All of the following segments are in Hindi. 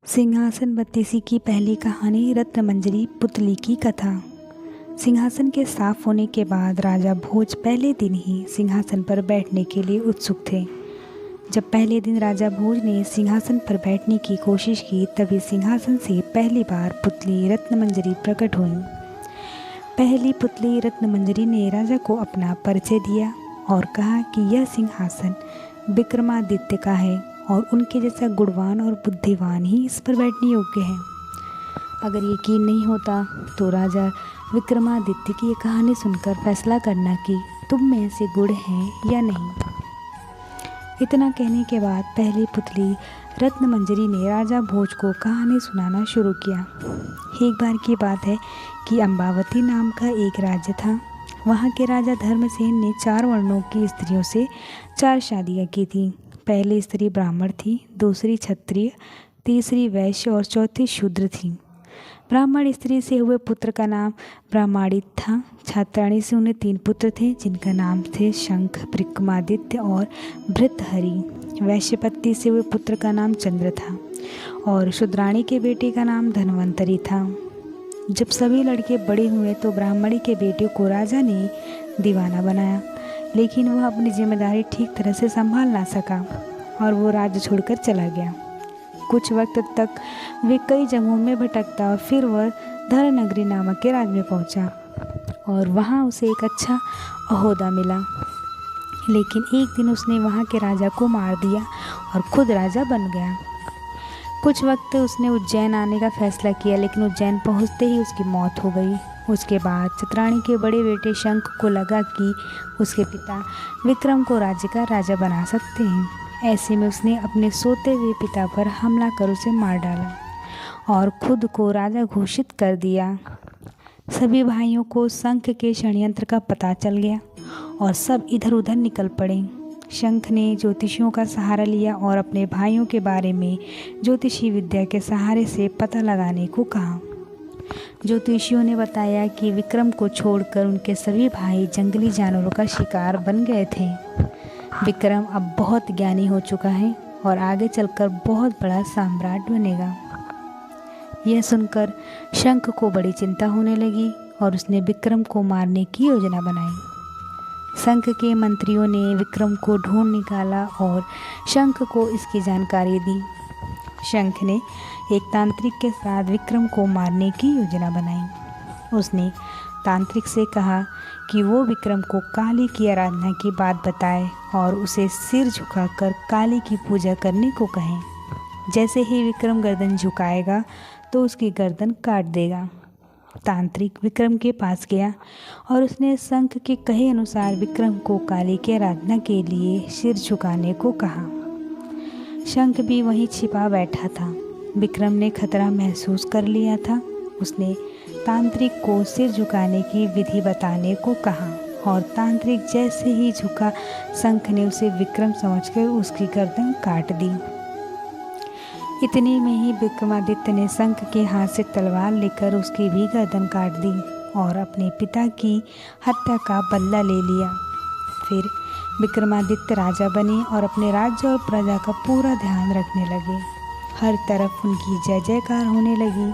सिंहासन बत्तीसी की पहली कहानी रत्नमंजरी पुतली की कथा। सिंहासन के साफ होने के बाद राजा भोज पहले दिन ही सिंहासन पर बैठने के लिए उत्सुक थे। जब पहले दिन राजा भोज ने सिंहासन पर बैठने की कोशिश की तभी सिंहासन से पहली बार पुतली रत्नमंजरी प्रकट हुई। पहली पुतली रत्नमंजरी ने राजा को अपना परिचय दिया और कहा कि यह सिंहासन विक्रमादित्य का है और उनके जैसा गुणवान और बुद्धिमान ही इस पर बैठने योग्य है। अगर यकीन नहीं होता तो राजा विक्रमादित्य की ये कहानी सुनकर फैसला करना कि तुम में ऐसे गुण हैं या नहीं। इतना कहने के बाद पहली पुतली रत्नमंजरी ने राजा भोज को कहानी सुनाना शुरू किया। एक बार की बात है कि अम्बावती नाम का एक राज्य था। वहाँ के राजा धर्मसेन ने 4 वर्णों की स्त्रियों से 4 शादियाँ की थीं। पहली स्त्री ब्राह्मण थी, दूसरी क्षत्रिय, तीसरी वैश्य और चौथी शूद्र थी। ब्राह्मण स्त्री से हुए पुत्र का नाम ब्रह्मादित्य था। क्षत्राणी से उन्हें 3 पुत्र थे जिनका नाम थे शंख, विक्रमादित्य और भृतहरि। वैश्यपति से हुए पुत्र का नाम चंद्र था और शूद्राणी के बेटे का नाम धन्वंतरि था। जब सभी लड़के बड़े हुए तो ब्राह्मणी के बेटे को राजा ने दीवाना बनाया, लेकिन वह अपनी जिम्मेदारी ठीक तरह से संभाल ना सका और वो राज्य छोड़कर चला गया। कुछ वक्त तक वे कई जगहों में भटकता और फिर वह धरनगरी नामक के राज्य में पहुंचा और वहां उसे एक अच्छा ओहदा मिला। लेकिन एक दिन उसने वहां के राजा को मार दिया और खुद राजा बन गया। कुछ वक्त उसने उज्जैन आने का फैसला किया, लेकिन उज्जैन पहुंचते ही उसकी मौत हो गई। उसके बाद चित्राणी के बड़े बेटे शंख को लगा कि उसके पिता विक्रम को राज्य का राजा बना सकते हैं। ऐसे में उसने अपने सोते हुए पिता पर हमला कर उसे मार डाला और खुद को राजा घोषित कर दिया। सभी भाइयों को शंख के षड्यंत्र का पता चल गया और सब इधर उधर निकल पड़े। शंख ने ज्योतिषियों का सहारा लिया और अपने भाइयों के बारे में ज्योतिषी विद्या के सहारे से पता लगाने को कहा। ज्योतिषियों ने बताया कि विक्रम को छोड़कर उनके सभी भाई जंगली जानवरों का शिकार बन गए थे। विक्रम अब बहुत ज्ञानी हो चुका है और आगे चलकर बहुत बड़ा सम्राट बनेगा। यह सुनकर शंख को बड़ी चिंता होने लगी और उसने विक्रम को मारने की योजना बनाई। शंख के मंत्रियों ने विक्रम को ढूंढ निकाला और शंख को इसकी जानकारी दी। शंख ने एक तांत्रिक के साथ विक्रम को मारने की योजना बनाई। उसने तांत्रिक से कहा कि वो विक्रम को काली की आराधना की बात बताए और उसे सिर झुकाकर काली की पूजा करने को कहें। जैसे ही विक्रम गर्दन झुकाएगा तो उसकी गर्दन काट देगा। तांत्रिक विक्रम के पास गया और उसने शंख के कहे अनुसार विक्रम को काली की आराधना के लिए सिर झुकाने को कहा। शंख भी वहीं छिपा बैठा था। विक्रम ने खतरा महसूस कर लिया था। उसने तांत्रिक को सिर झुकाने की विधि बताने को कहा और तांत्रिक जैसे ही झुका, शंख ने उसे विक्रम समझकर उसकी गर्दन काट दी। इतने में ही विक्रमादित्य ने शंख के हाथ से तलवार लेकर उसकी भी गर्दन काट दी और अपने पिता की हत्या का बदला ले लिया। फिर विक्रमादित्य राजा बने और अपने राज्य और प्रजा का पूरा ध्यान रखने लगे। हर तरफ उनकी जय जयकार होने लगी।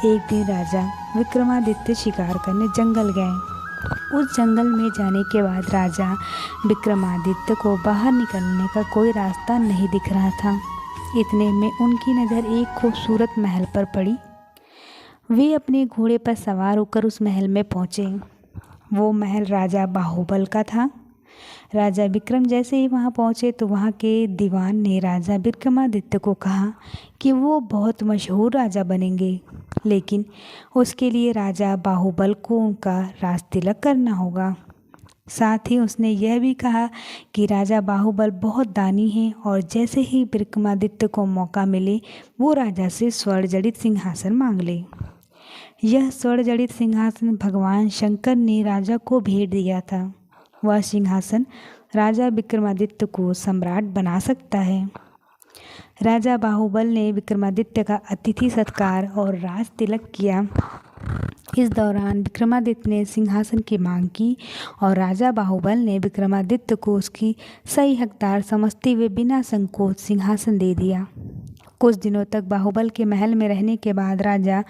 एक दिन राजा विक्रमादित्य शिकार करने जंगल गए। उस जंगल में जाने के बाद राजा विक्रमादित्य को बाहर निकलने का कोई रास्ता नहीं दिख रहा था। इतने में उनकी नज़र एक खूबसूरत महल पर पड़ी। वे अपने घोड़े पर सवार होकर उस महल में पहुँचे। वो महल राजा बाहुबल का था। राजा विक्रम जैसे ही वहाँ पहुँचे तो वहाँ के दीवान ने राजा विक्रमादित्य को कहा कि वो बहुत मशहूर राजा बनेंगे, लेकिन उसके लिए राजा बाहुबल को उनका राजतिलक करना होगा। साथ ही उसने यह भी कहा कि राजा बाहुबल बहुत दानी हैं और जैसे ही विक्रमादित्य को मौका मिले वो राजा से स्वर्ण जड़ित सिंहासन मांग ले। यह स्वर्ण जड़ित सिंहासन भगवान शंकर ने राजा को भेंट दिया था। वह सिंहासन राजा विक्रमादित्य को सम्राट बना सकता है। राजा बाहुबल ने विक्रमादित्य का अतिथि सत्कार और राज तिलक किया। इस दौरान विक्रमादित्य ने सिंहासन की मांग की और राजा बाहुबल ने विक्रमादित्य को उसकी सही हकदार समझते हुए बिना संकोच सिंहासन दे दिया। कुछ दिनों तक बाहुबल के महल में रहने के बाद राजा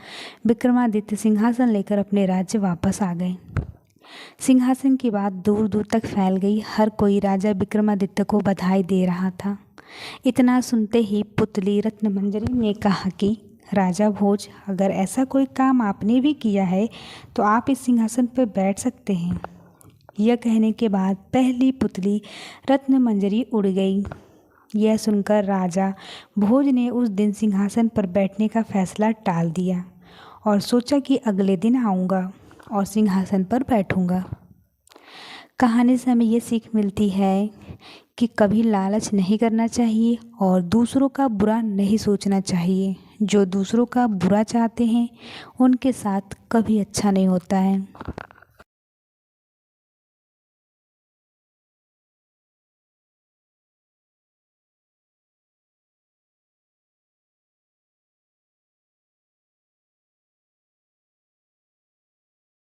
विक्रमादित्य सिंहासन लेकर अपने राज्य वापस आ गए। सिंहासन की बात दूर दूर तक फैल गई। हर कोई राजा विक्रमादित्य को बधाई दे रहा था। इतना सुनते ही पुतली रत्नमंजरी ने कहा कि राजा भोज, अगर ऐसा कोई काम आपने भी किया है तो आप इस सिंहासन पर बैठ सकते हैं। यह कहने के बाद पहली पुतली रत्नमंजरी उड़ गई। यह सुनकर राजा भोज ने उस दिन सिंहासन पर बैठने का फैसला टाल दिया और सोचा कि अगले दिन आऊँगा और सिंहासन पर बैठूंगा। कहानी से हमें ये सीख मिलती है कि कभी लालच नहीं करना चाहिए और दूसरों का बुरा नहीं सोचना चाहिए। जो दूसरों का बुरा चाहते हैं उनके साथ कभी अच्छा नहीं होता है।